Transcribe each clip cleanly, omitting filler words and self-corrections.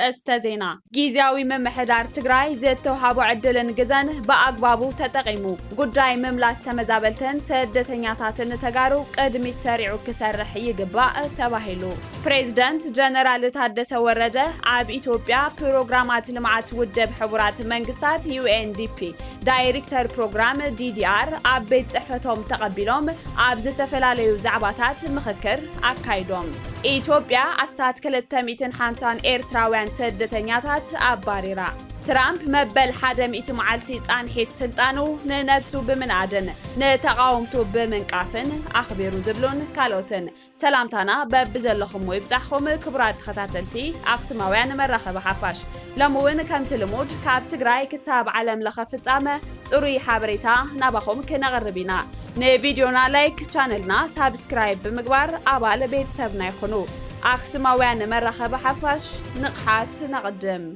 ርእስተ ዜና ጊዜያዊ መምሕዳር ትግራይ ዝተውሃቦ ዕድልን ግዘን በአግባቡ ተጠቂሙ ጉዳይ ምምላስ ተመዛበልተን ስደተኛታትን ተጋሩ ቅድሚት ሰሪዑ ክሰርሕ ይግባእ ተባሂሉ ፕሬዝዳንት ጀነራል ታደሰ ወረደ ኣብ ኢትዮጵያ ፕሮግራማት ልምዓት ውድብ ሕቡራት መንግስታት UNDP ዳይሬክተር ፕሮግራም DDR ኣብ ቤት ጽሕፈቶም ተቐቢሎም ኣብ ዝተፈላለዩ ዛዕባታት ምክክር አካይዶም ኢትዮጵያ ኣስታት 250 ኤርትራውያን ስደተኛታት ኣባሪራ ትራምፕ መበል 100 መዓልቲ ጻንሒት ስልጣኑ ንነብሱ ብምንኣድን ንተቃውምቱ ብምንቃፍን ኣኽቢሩ ዝብሉን ካልኦትን ሰላምታና በብዘለኹም ይብጻሕኩም ክቡራት ተኸታተልቲ ኣክሱማውያን መራኸቢ ሓፋሽ ለምውን ከምቲ ልሙድ ካብ ትግራይ ክሳብ ዓለም ለኸ ፍጻመ ጽሩይ ሓበሬታ ናባኹም ክነቕርብ ኢና ንቪድዮና ላይክ ቻነልና ሳብስክራይብ ብምግባር ኣባል ቤተሰብና ይኹኑ ኣክሱማውያን መራኸቢ ሓፋሽ ንቕሓት ነቕድም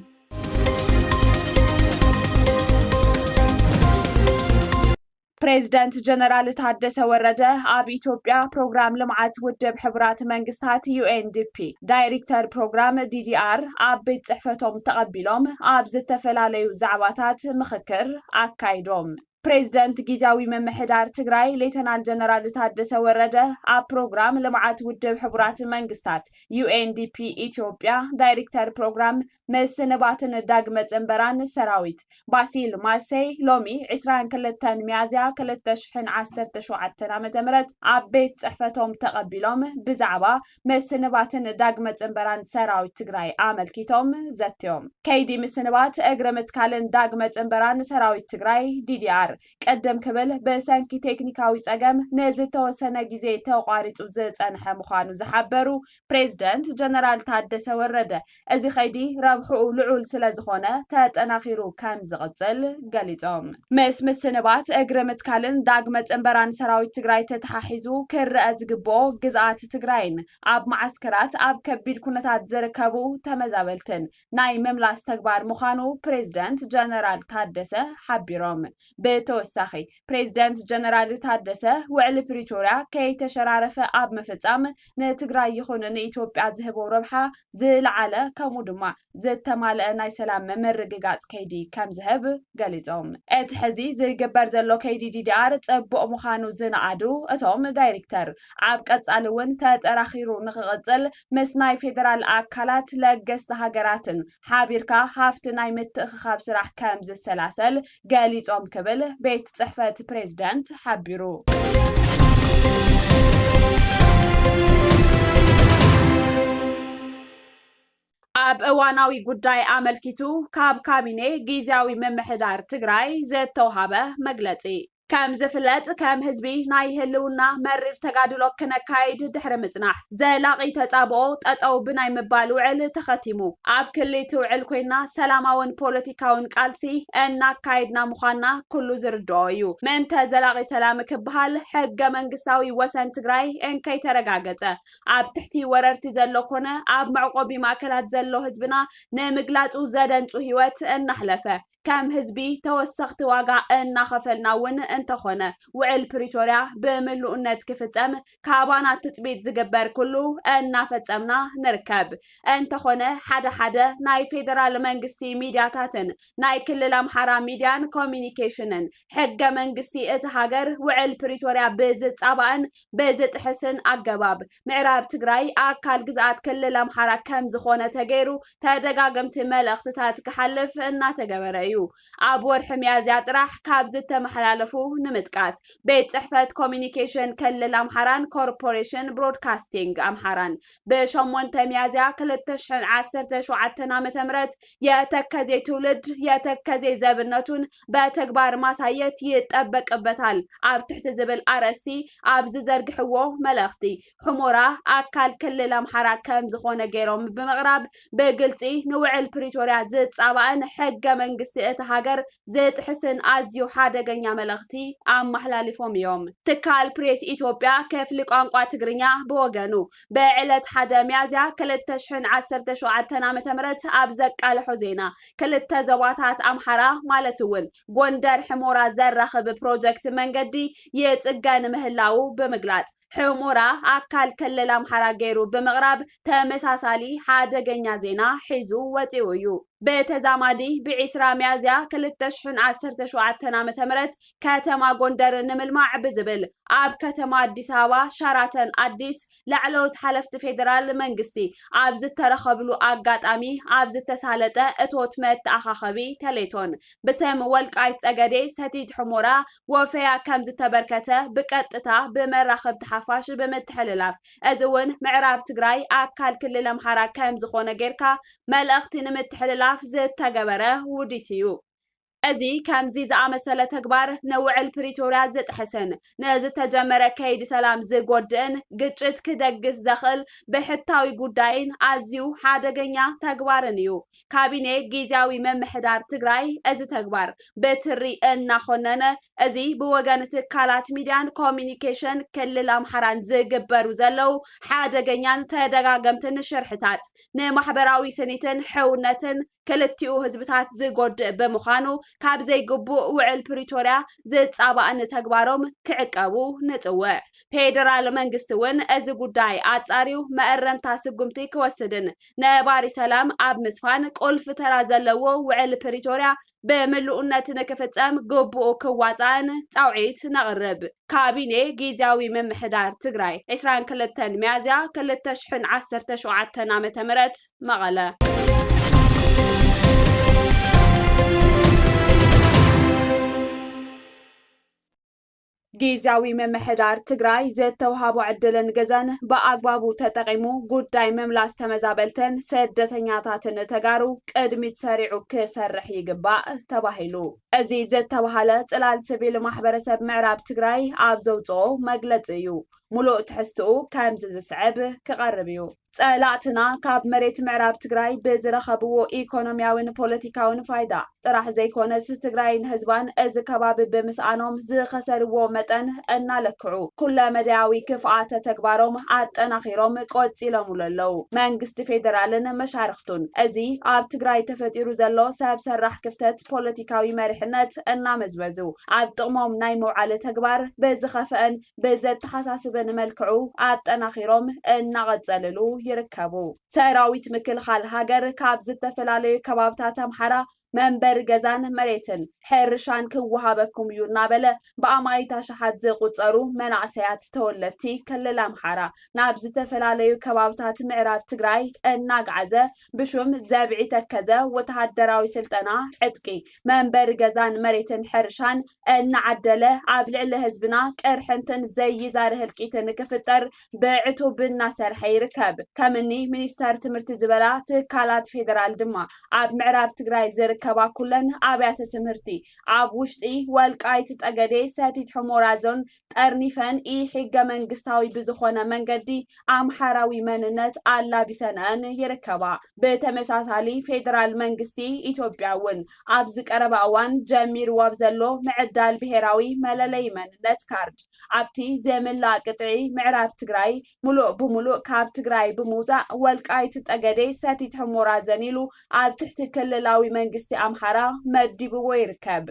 ፕሬዝዳንት ጀነራል ታደሰ ወረደ ኣብ ኢትዮጵያ ፕሮግራም ልምዓት ውድብ ሕቡራት መንግስታት UNDP ዳይሬክተር ፕሮግራም DDR ኣብ ቤት ጽሕፈቶም ተቐቢሎም ኣብ ዝተፈላለዩ ዛዕባታት ምክክር አካይዶም ፕሬዝዳንት ጊዜያዊ መምሕዳር ትግራይ ሌተናል ጀነራል ታደሰ ወረደ ኣብ ፕሮግራም ልምዓት ውድብ ሕቡራት መንግስታት UNDP ኢትዮጵያ ዳይሬክተር ፕሮግራም መስንባትን ዳግመ ጽንበራን ሰራዊት ባሲል ማሰይ ሎሚ 22 ሚያዝያ 2017 ዓ.ም ኣብ ቤት ጽሕፈቶም ተቐቢሎም ብዛዕባ መስንባትን ዳግመ ጽንበራን ሰራዊት ትግራይ ኣመልኪቶም ዘትዮም ከይዲ መስንባት እግረ ምትካልን ዳግመ ጽንበራን ሰራዊት ትግራይ DDR ቀደም ክብል በሰንኪ ቴክኒካዊ ጸገም ንዝተወሰነ ግዜ ተቋሪጹ ዝጸንሐ ምዃኑ ዝሓበሩ ፕሬዝዳንት ጀነራል ታደሰ ወረደ እዚ ኸይዲ ረብሕኡ ልዑል ስለ ዝኾነ ተጠናኺሩ ከም ዝቕጽል ገሊጾም ምስንባት እግረ ምትካልን ዳግመ ጽንበራን ሰራዊት ትግራይ ተተሓሒዙ ክርአ ዝግብኦ ግዝኣት ትግራይን ኣብ ማዓስከራት ኣብ ከቢድ ኩነታት ዝርከቡ ተመዛበልትን ናይ ምምላስ ተግባር ምዃኑ ፕሬዝዳንት ጀነራል ታደሰ ሓቢሮም ብተወሳኺ ፕሬዝዳንት ጀነራል ታደሰ ውዕሊ ፕሪቶሪያ ከይተሸራረፈ ኣብ ምፍጻም ንትግራይ ይኹን ንኢትዮጵያ ዝህቦ ረብሓ ዝለዓለ ከምኡ ድማ ዝተማልአ ናይ ሰላም መምርግጋጽ ከይዲ ከም ዝህብ ገሊጾም እቲ ሕዚ ዝግበር ዘሎ ከይዲ DDR ጽቡቕ ምዃኑ ዝነኣዱ እቶም ዳይሬክተር ኣብ ቀጻሊ እውን ተጠራኺሩ ንኽቕጽል ምስ ናይ ፌደራል ኣካላት ለገስቲ ሃገራትን ሓቢርካ ሃፍቲ ናይ ምትእኽኻብ ስራሕ ከም ዝሰላሰል ገሊጾም ክብል ቤት ጽሕፈት ፕሬዝዳንት ሓቢሩ ኣብ እዋናዊ ጉዳይ ኣመልኪቱ ካብ ካቢኔ ጊዜያዊ መምሕዳር ትግራይ ዝተውሃበ መግለጺ ከም ዝፍለጥ ከም ህዝቢ ናይ ህልውና መሪር ተጋድሎ ክነካይድ ድሕሪ ምጽናሕ ዘላቒ ተጻብኦ ጠጠው ብናይ ምባል ውዕል ተኸቲሙ ኣብ ክልል ውዕል ኮይና ሰላማውን ፖለቲካውን ቃልሲ እናካይድና ምዃንና ኩሉ ዝርድኦ እዩ ምእንተ ዘላቒ ሰላም ክበሃል ሕገ መንግስታዊ ወሰን ትግራይ እንከይተረጋገጸ ኣብ ትሕቲ ወረርቲ ዘሎ ኮነ ኣብ መዕቆቢ ማእከላት ዘሎ ህዝብና ንምግላጹ ዘደንጹ ህይወት እናሕለፈ ከም ህዝቢ ተወሰኽቲ ዋጋ እናኸፈልና እውን እንተኾነ ውዕል ፕሪቶሪያ ብምሉእነት ክፍጸም ካባና ትጽቢት ዝግበር ኩሉ እናፈጸምና ንርከብ እንተኾነ ሓደ ናይ ፌደራል መንግስቲ ሚድያታትን ናይ ክልል ኣምሓራ ሚድያን ኮሚኒኬሽንን ሕገ መንግስቲ እቲ ሃገር ውዕል ፕሪቶሪያ ብዝጻባእን ብዝጥሕስን ኣገባብ ምዕራብ ትግራይ ኣካል ግዝኣት ክልል ኣምሓራ ከም ዝኾነ ተገይሩ ተደጋገምቲ መልእኽትታት ክሓልፍ እናተገበረ እዩ ኣብ ወርሒ ሚያዝያ ጥራሕ ካብ ዝተመሓላለፉ ንምጥቃስ ቤት ጽሕፈት ኮሚኒኬሽን ክልል ኣምሓራን ኮርፖሬሽን ብሮድካስቲንግ ኣምሓራን ብ8 ሚያዝያ 2017 ዓ.ም የተከዜ ትውልድ የተከዜ ዘብነቱን በተግባር ማሳየት ይጠበቅበታል ኣብ ትሕቲ ዝብል ኣርእስቲ ኣብ ዝዘርግሕዎ መልእኽቲ ሕሞራ ኣካል ክልል ኣምሓራ ከም ዝኾነ ገይሮም ብምቕራብ ብግልጺ ንውዕል ፕሪቶሪያ ዝጻባእን ሕገ መንግስቲ هاجر زيت حسن أزيو حادقنيا ملغتي أم محلالفهم يوم تكال بريس إثيوبيا كيف لقانقوا تقرنيا بوغانو بعلت حدا ميازيا كلت تشحن 17 عام تمرت أبزك على حزينة كلت زواتات أمحرا مالتون غوندر حمورا زرخ ببروجكت منقدي يتقان مهلاو بمقلات حمورا أكال كلل أمحرا غيرو بمغرب تمساسالي حادقنيا زينا حيزو وطيويو بتزامادي بعسرا ميازيا كلتشحن 17 عام تمرت كاتما غوندر نملمع بزبل أب كاتما أديس هوا شاراتن أديس لعلوت حلفت فيدرال منغستي أبز ترخبلو أقات أمي أبز تسالته اتوت مت أخاخبي تليتون بسم والك آيت أغادي ستيد حمورا وفيا كمز تبركته بكتتا بمراخب تحفاش بمتحللاف أزون معراب تقراي أكال كل لمحارا كمز خونه غيركا ملأختي نمتحللاف زيت تقبره وديتيو أزي كامزي زعمسلة تكبار نوع البريتوريا زت حسن نازت تجمر كيد سلام زقودن قجت كدقس زخل بحتاوي قداين أزيو حادقنيا تكبارنيو كابيني جيزاوي ممحدار تقراي أزي تكبار بتري إنا خننا أزي بوغان تكالات ميديان كومينيكيشن كل الأمحران زقبرو زلو حادقنيان تدقاقمتن شرحتات نمحبراوي سنتن حونتن كلتيو هزبتات زقود بمخانو كاب زي قبو وعل بريتوريا زيت صابان تكبارهم كعقابو نتوى فيدرال منغستون ازي قداي آتاريو مأرم تاسقمتي كوسدن نباري سلام اب مسفان قلف ترازلو وعل بريتوريا بملؤنات نكفتام قبو كواتان تعويت نغرب كابيني جيزاوي ممحدار تقراي 22 ميازيا كلتشحن 17 عام تمرت مغلا ጊዜያዊ መምሕዳር ትግራይ ዘተውሃቦ ዕድልን ገዛን በአግባቡ ተጠቂሙ ጉዳይ መምላስ ተመዛበልተን ስደተኛታትን ተጋሩ ቅድሚት ሰሪዑ ክሰርሕ ይግባእ ተባሂሉ እዚ ዝተባሃለ ጽላል ሲቪል ማሕበረሰብ ምዕራብ ትግራይ ኣብ ዘውፅኦ መግለፂ እዩ ሙሉእ ትሕዝትኡ ከምዚ ዝስዕብ ክቐርብ እዩ ጸላእትና ካብ መሬት ምዕራብ ትግራይ ብዝረኸብዎ ኢኮኖሚያውን ፖለቲካውን ፋይዳ ጥራሕ ዘይኮነስ ትግራይን ህዝባን እዚ ከባቢ ብምስኣኖም ዝኸሰርዎ መጠን እናለክዑ ኩለ መድያዊ ክፍኣተ ተግባሮም ኣጠናኺሮም ቆፂሎም ኣለዉ መንግስቲ ፌደራልን መሻርክቱን እዚ ኣብ ትግራይ ተፈጢሩ ዘሎ ሰብ ሰራሕ ክፍተት ፖለቲካዊ መሪሕነት እናመዝበዙ ኣብ ጥቕሞም ናይ መውዓለ ተግባር ብዝኸፍአን ብዘተሓሳስበን መልክዑ ኣጠናኺሮም እናቐጸልሉ ይርከቡ ሰራዊት ምክልኻል ሃገር ካብ ዝተፈላለዩ ከባብታት ኣምሓራ መንበር ገዛን መሬትን ሕርሻን ክወሃበኩም እዩ እናበለ ብኣማይታ ሸሓት ዝቁፀሩ መናእሰያት ተወለቲ ክልል ኣምሓራ ናብ ዝተፈላለዩ ከባብታት ምዕራብ ትግራይ እናጋዓዘ ብሹም ዘብዒ ተከዘ ወተሃደራዊ ስልጠና ዕጥቂ መንበር ገዛን መሬትን ሕርሻን እናዓደለ ኣብ ልዕሊ ህዝብና ቅርሕንትን ዘይዛርህ እልቂትን ክፍጠር ብዕቱብ እናሰርሐ ይርከብ ከምኒ ሚኒስተር ትምህርቲ ዝበላ ትካላት ፌደራል ድማ ኣብ ምዕራብ ትግራይ ከባ ኩለን ኣብያተ ትምህርቲ ኣብ ውሽጢ ወልቃይት ጠገዴ ሰቲት ሕሞራ ዞን ጠርኒፈን ሕገ መንግስታዊ ብዝኾነ መንገዲ ኣምሓራዊ መንነት ኣላቢሰነን ይርከባ ብተመሳሳሊ ፌደራል መንግስቲ ኢትዮጵያ እውን ኣብ ዝቀረበ እዋን ጀሚርዎ ዘሎ ምዕዳል ብሄራዊ መለለይ መንነት ካርድ ኣብቲ ዘምላእ ቅጥዒ ምዕራብ ትግራይ ሙሉእ ብሙሉእ ካብ ትግራይ ብምውፃእ ወልቃይት ጠገዴ ሰቲት ሕሞራ ዘኒሉ ኣብ ትሕቲ ክልላዊ መንግስቲ ኣምሓራ መዲብዎ ይርከብ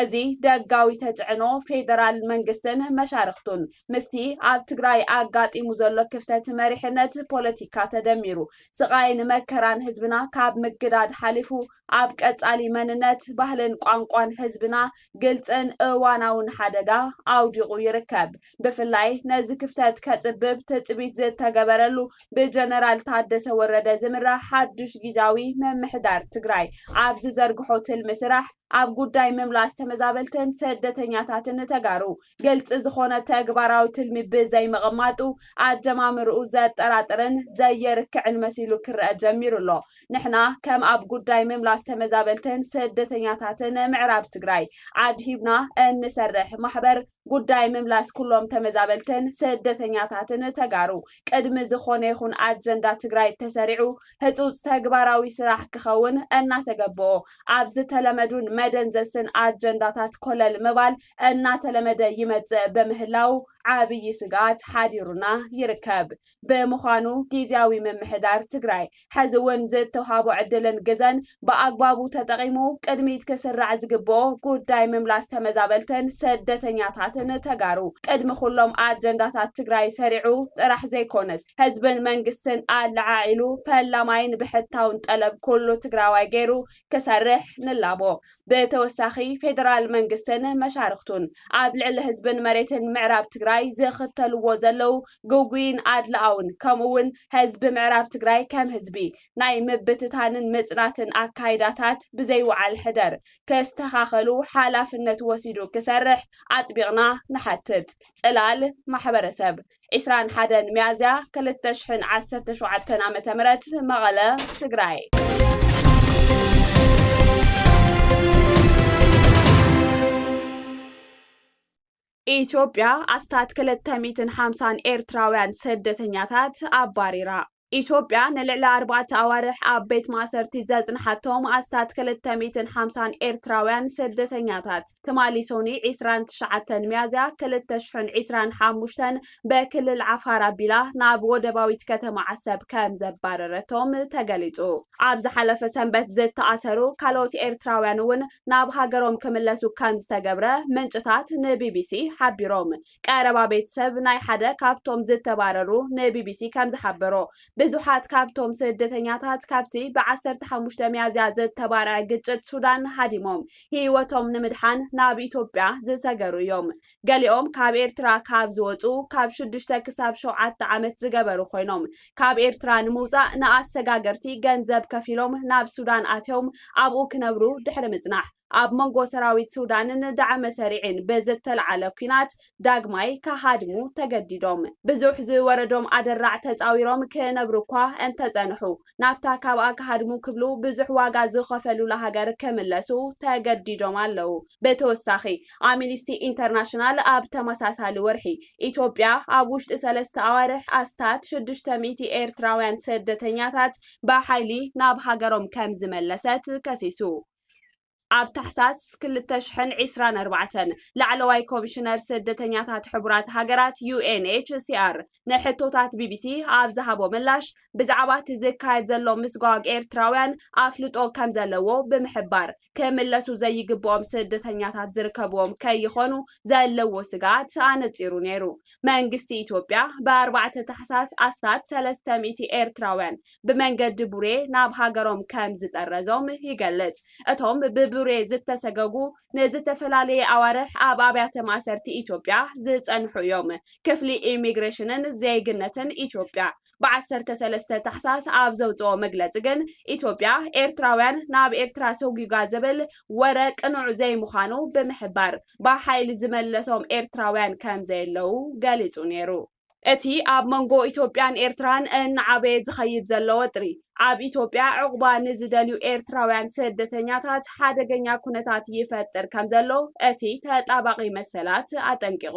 እዚ ደጋዊ ተጽዕኖ ፌደራል መንግስትን መሻርክቱን ምስቲ ኣብ ትግራይ ኣጋጢሙ ዘሎ ክፍተት መሪሕነት ፖለቲካ ተደሚሩ ስቃይን መከራን ህዝብና ካብ ምግዳድ ሓሊፉ ኣብ ቀጻሊ መንነት ባህልን ቋንቋን ህዝብና ግልጽን እዋናውን ሓደጋ ኣውዲቑ ይርከብ ብፍላይ ነዚ ክፍተት ከጽብብ ትጽቢት ዝተገበረሉ ብጀነራል ታደሰ ወረደ ዝምራሕ ሓዱሽ ጊዜያዊ መምሕዳር ትግራይ ኣብ ዝዘርግሖ ትልሚ ስራሕ ኣብ ጉዳይ ምምላስ ተመዛበልትን ስደተኛታትን ተጋሩ ግልጽ ዝኾነ ተግባራዊ ትልሚ ብዘይምቕማጡ ኣጀማምርኡ ዘጠራጥርን ዘየርክዕን መሲሉ ክርአ ጀሚሩ ኣሎ ንሕና ከም ኣብ ጉዳይ ምምላስ ተመዛበልትን ስደተኛታትን ምዕራብ ትግራይ ኣድሂብና እንሰርሕ ማሕበር ጉዳይ ምምላስ ኩሎም ተመዛበልትን ስደተኛታትን ተጋሩ ቅድሚ ዝኾነ ይኹን ኣጀንዳ ትግራይ ተሰሪዑ ህጹጽ ተግባራዊ ስራሕ ክኸውን እናተገበኦ ኣብ ዝተለመዱን መደንዘስን ኣጀንዳታት ኮለል ምባል እናተለመደ ይመጽእ በምህላው ዓብይ ስጋት ሓዲሩና ይርከብ ብምዃኑ ጊዜያዊ ምምሕዳር ትግራይ ሕዚ እውን ዝተውሃቦ ዕድልን ግዘን ብኣግባቡ ተጠቂሙ ቅድሚት ክስራዕ ዝግብኦ ጉዳይ ምምላስ ተመዛበልትን ስደተኛታትን ተጋሩ ቅድሚ ኩሎም ኣጀንዳታት ትግራይ ሰሪዑ ጥራሕ ዘይኮነስ ህዝብን መንግስትን ኣለዓኢሉ ፈላማይን ብሕታውን ጠለብ ኩሉ ትግራዋይ ገይሩ ክሰርሕ ንላቦ ብተወሳኺ ፌደራል መንግስትን መሻርክቱን ኣብ ልዕሊ ህዝብን መሬትን ምዕራብ ትግራይ ዝኽተልዎ ዘለው ጉጉይን ኣድላውን ከምኡውን ህዝቢ ምዕራብ ትግራይ ከም ህዝቢ ናይ ምብትታንን ምጽናትን ኣካይዳታት ብዘይወዓል ሕደር ከስተኻኸሉ ሓላፍነት ወሲዱ ክሰርሕ ኣጥቢቕና ንሓትት ጽላል ማሕበረሰብ 21 ሚያዝያ 2017 ዓ.ም መቐለ ትግራይ ኢትዮጵያ ኣስታት 250 ኤርትራውያን ስደተኛታት ኣባሪራ ኢትዮጵያ ንልዕሊ 4 ኣዋርሕ ኣብ ቤት ማእሰርቲ ዘጽንሓቶም ኣስታት 250 ኤርትራውያን ስደተኛታት ትማሊሶኒ 29 ሚያዝያ 2025 በክልል ዓፋር ኣቢላ ናብ ወደባዊት ከተማ ዓሰብ ከም ዘባረረቶም ተገሊጹ ኣብ ዝሓለፈ ሰንበት ዝተኣሰሩ ካልኦት ኤርትራውያን እውን ናብ ሃገሮም ክምለሱ ከም ዝተገብረ ምንጭታት ንቢቢሲ ሓቢሮም ቀረባ ቤተሰብ ናይ ሓደ ካብቶም ዝተባረሩ ንቢቢሲ ከም ዝሓበሮ ብዙሓት ካብቶም ስደተኛታት ካብቲ ብ15 ሚያዝያ ዝተባረዐ ግጭት ሱዳን ሃዲሞም ህይወቶም ንምድሓን ናብ ኢትዮጵያ ዝሰገሩ እዮም ገሊኦም ካብ ኤርትራ ካብ ዝወፁ ካብ 6 ክሳብ 7 ዓመት ዝገበሩ ኮይኖም ካብ ኤርትራ ንምውፃእ ንኣሰጋገርቲ ገንዘብ ከፊሎም ናብ ሱዳን ኣትዮም ኣብኡ ክነብሩ ድሕሪ ምጽናሕ ኣብ መንጎ ሰራዊት ሱዳንን ዳዕመ ሰሪዕን በዘተልዓለ ኩናት ዳግማይ ካሃድሙ ተገዲዶም ብዙሕ ዝወረዶም ኣደራዕ ተፃዊሮም ክነብሩ እኳ እንተጸንሑ ናብታ ካብኣ ካሃድሙ ክብሉ ብዙሕ ዋጋ ዝኸፈሉላ ሃገር ክምለሱ ተገዲዶም ኣለው ብተወሳኺ ኣምኒስቲ ኢንተርናሽናል ኣብ ተመሳሳሊ ወርሒ ኢትዮጵያ ኣብ ውሽጢ 3 ኣዋርሕ ኣስታት 600 ኤርትራውያን ስደተኛታት ብሓይሊ ናብ ሃገሮም ከም ዝመለሰት ከሲሱ ኣብ ታሕሳስ 2024 ላዕለዋይ ኮሚሽነር ስደተኛታት ሕቡራት ሃገራት UNHCR ንሕቶታት ቢቢሲ ኣብ ዝሃቦ ምላሽ ብዛዕባ እቲ ዝካየድ ዘሎ ምስጓግ ኤርትራውያን ኣፍልጦ ከም ዘለዎ ብምሕባር ክምለሱ ዘይግብኦም ስደተኛታት ዝርከብዎም ከይኾኑ ዘለዎ ስጋት ኣነፂሩ ነይሩ መንግስቲ ኢትዮጵያ ብ4 ታሕሳስ ኣስታት 300 ኤርትራውያን ብመንገዲ ቡሬ ናብ ሃገሮም ከም ዝጠረዞም ይገልጽ እቶም ብቡሬ ዝተሰገጉ ንዝተፈላለየ ኣዋርሕ ኣብ ኣብያተ ማእሰርቲ ኢትዮጵያ ዝጸንሑ እዮም ክፍሊ ኢሚግሬሽንን ዜግነትን ኢትዮጵያ ብ13 ታሕሳስ ኣብ ዘውፅኦ መግለፂ ግን ኢትዮጵያ ኤርትራውያን ናብ ኤርትራ ሰጉጋ ዝብል ወረ ቅኑዕ ዘይምዃኑ ብምሕባር ብሓይሊ ዝመለሶም ኤርትራውያን ከም ዘየለው ገሊጹ ነይሩ እቲ ኣብ መንጎ ኢትዮጵያን ኤርትራን እናዓበየ ዝኸይድ ዘሎ ወጥሪ ኣብ ኢትዮጵያ ዕቁባ ንዝደልዩ ኤርትራውያን ስደተኛታት ሓደገኛ ኩነታት ይፈጥር ከም ዘሎ እቲ ተጣባቂ መሰላት ኣጠንቂቑ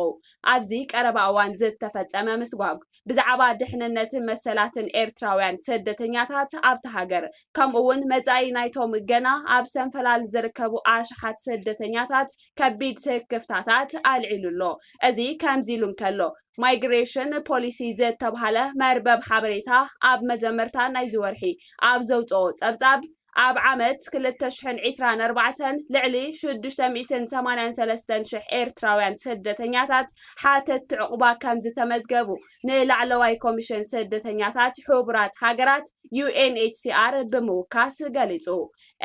ኣብዚ ቀረባ እዋን ዝተፈጸመ ምስጓግ ብዛዕባ ድሕንነትን መሰላትን ኤርትራውያን ስደተኛታት ኣብቲ ሃገር ከምኡውን መጻኢ ናይቶም ገና ኣብ ሰንፈላል ዝርከቡ ኣሽሓት ስደተኛታት ከቢድ ስክፍታታት ኣልዒሉሎ እዚ ከምዚ ኢሉ እንከሎ ማይግሬሽን ፖሊሲ ዝተባሃለ መርበብ ሓበሬታ ኣብ መጀመርታ ናይ ዝወርሒ ኣብ ዘውፅኦ ጸብጻብ ኣብ ዓመት 2024 ልዕሊ 683,000 ኤርትራውያን ስደተኛታት ሓተት ዕቁባ ከም ዝተመዝገቡ ንላዕለዋይ ኮሚሽን ስደተኛታት ሕቡራት ሃገራት UNHCR ብምውካስ ገሊጹ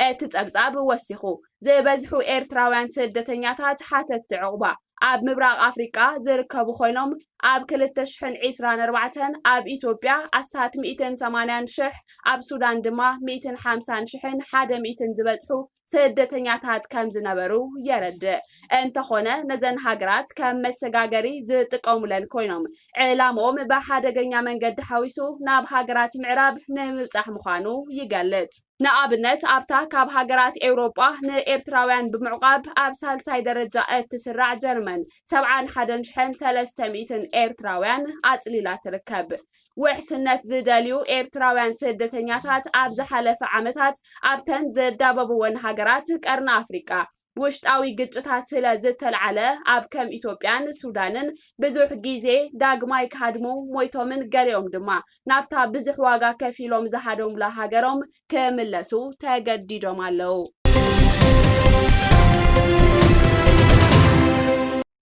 እቲ ጸብጻብ ወሲኹ ዝበዝሑ ኤርትራውያን ስደተኛታት ሓተት ዕቁባ ኣብ ምብራቅ ኣፍሪቃ ዝርከቡ ኮይኖም ኣብ 2024 ኣብ ኢትዮጵያ ኣስታት 180,000 ኣብ ሱዳን ድማ 150,100 ዝበጽሑ ስደተኛታት ከም ዝነበሩ የረድእ። እንተኾነ ነዘን ሃገራት ከም መሰጋገሪ ዝጥቀሙለን ኮይኖም ዕላምኦም ብሓደገኛ መንገዲ ሓዊሱ ናብ ሃገራት ምዕራብ ንምብጻሕ ምዃኑ ይገልጽ። ንኣብነት ኣብታ ካብ ሃገራት ኤውሮጳ ንኤርትራውያን ብምዕቃብ ኣብ ሳልሳይ ደረጃ እትስራዕ ጀርመን 71,300 ኤርትራውያን ኣጽሊላ ትርከብ። ውሕስነት ዝደልዩ ኤርትራውያን ስደተኛታት ኣብ ዝሓለፈ ዓመታት ኣብተን ዘዳበብወን ሃገራት ቀርኒ ኣፍሪቃ ውሽጣዊ ግጭታት ስለ ዝተልዓለ ኣብ ከም ኢትዮጵያን ሱዳንን ብዙሕ ግዜ ዳግማይ ካድሞ ሞይቶምን ገሊኦም ድማ ናብታ ብዙሕ ዋጋ ከፊሎም ዝሃደሙላ ሃገሮም ክምለሱ ተገዲዶም ኣለው።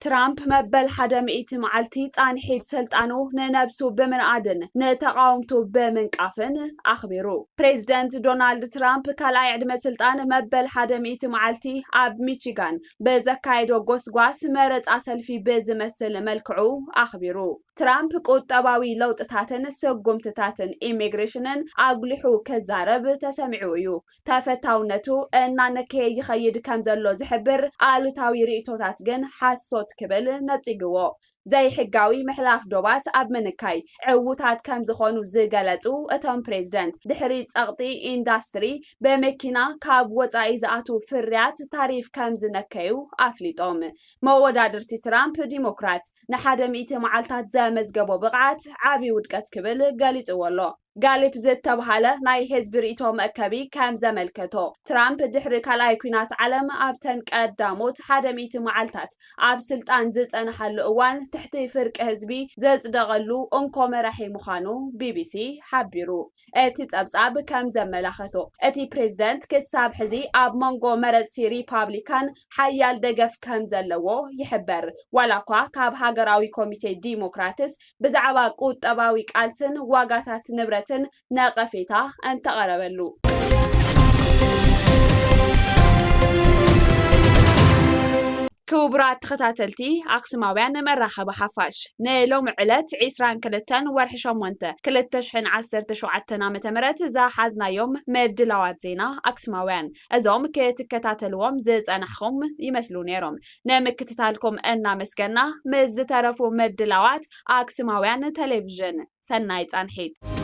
ትራምፕ መበል 100 መዓልቲ ጻንሒት ስልጣኑ ንነብሱ ብምንኣድን ንተቃውምቱ ብምንቃፍን ኣኽቢሩ። ፕሬዚደንት ዶናልድ ትራምፕ ካልኣይ ዕድመ ስልጣን መበል 100 መዓልቲ ኣብ ሚቺጋን በዘካየዶ ጎስጓስ መረፃ ሰልፊ ብዝመስል መልክዑ ኣኽቢሩ። ትራምፕ ቁጠባዊ ለውጥታትን ስጉምትታትን ኢሚግሬሽንን ኣጉሊሑ ከዛረብ ተሰሚዑ እዩ። ተፈታውነቱ እናነከየ ይኸይድ ከም ዘሎ ዝሕብር ኣሉታዊ ርእቶታት ግን ሓሶት ክብል ነጽግዎ። ዘይሕጋዊ ምሕላፍ ዶባት ኣብ ምንካይ ዕውታት ከም ዝኾኑ ዝገለጹ እቶም ፕሬዚደንት ድሕሪ ጸቕጢ ኢንዳስትሪ በመኪና ካብ ወጻኢ ዝኣቱ ፍርያት ታሪፍ ከም ዝነከዩ ኣፍሊጦም። መወዳድርቲ ትራምፕ ዲሞክራት ን100 መዓልታት ዘመዝገቦ ብቕዓት ዓብዪ ውድቀት ክብል ገሊጽዎ ኣሎ። ጋሊፕ ዝተባሃለ ናይ ህዝቢ ርእቶ መእከቢ ከም ዘመልከቶ ትራምፕ ድሕሪ ካልኣይ ኩናት ዓለም ኣብተን ቀዳሞት 100 መዓልታት ኣብ ስልጣን ዝጸንሐሉ እዋን ትሕቲ ፍርቂ ህዝቢ ዘጽደቐሉ እንኮ መራሒ ምዃኑ ቢቢሲ ሓቢሩ። እቲ ጸብጻብ ከም ዘመላኸቶ እቲ ፕሬዚደንት ክሳብ ሕዚ ኣብ መንጎ መረፅቲ ሪፓብሊካን ሓያል ደገፍ ከም ዘለዎ ይሕበር። ዋላ እኳ ካብ ሃገራዊ ኮሚቴ ዲሞክራትስ ብዛዕባ ቁጠባዊ ቃልስን ዋጋታት ንብረትን ነቐፌታ እንተቐረበሉ። ክቡራት ተኸታተልቲ ኣክሱማውያን መራኸቢ ሓፋሽ ንሎሚ ዕለት 22 ወርሒ 8 2017 ዓ.ም ዝሓዝናዮም ምድላዋት ዜና ኣክሱማውያን እዞም ክትከታተልዎም ዝጸናሕኹም ይመስሉ ነይሮም። ንምክትታልኩም እናመስገና ምስ ዝተረፉ ምድላዋት ኣክሱማውያን ቴሌቪዥን ሰናይ ጻንሒት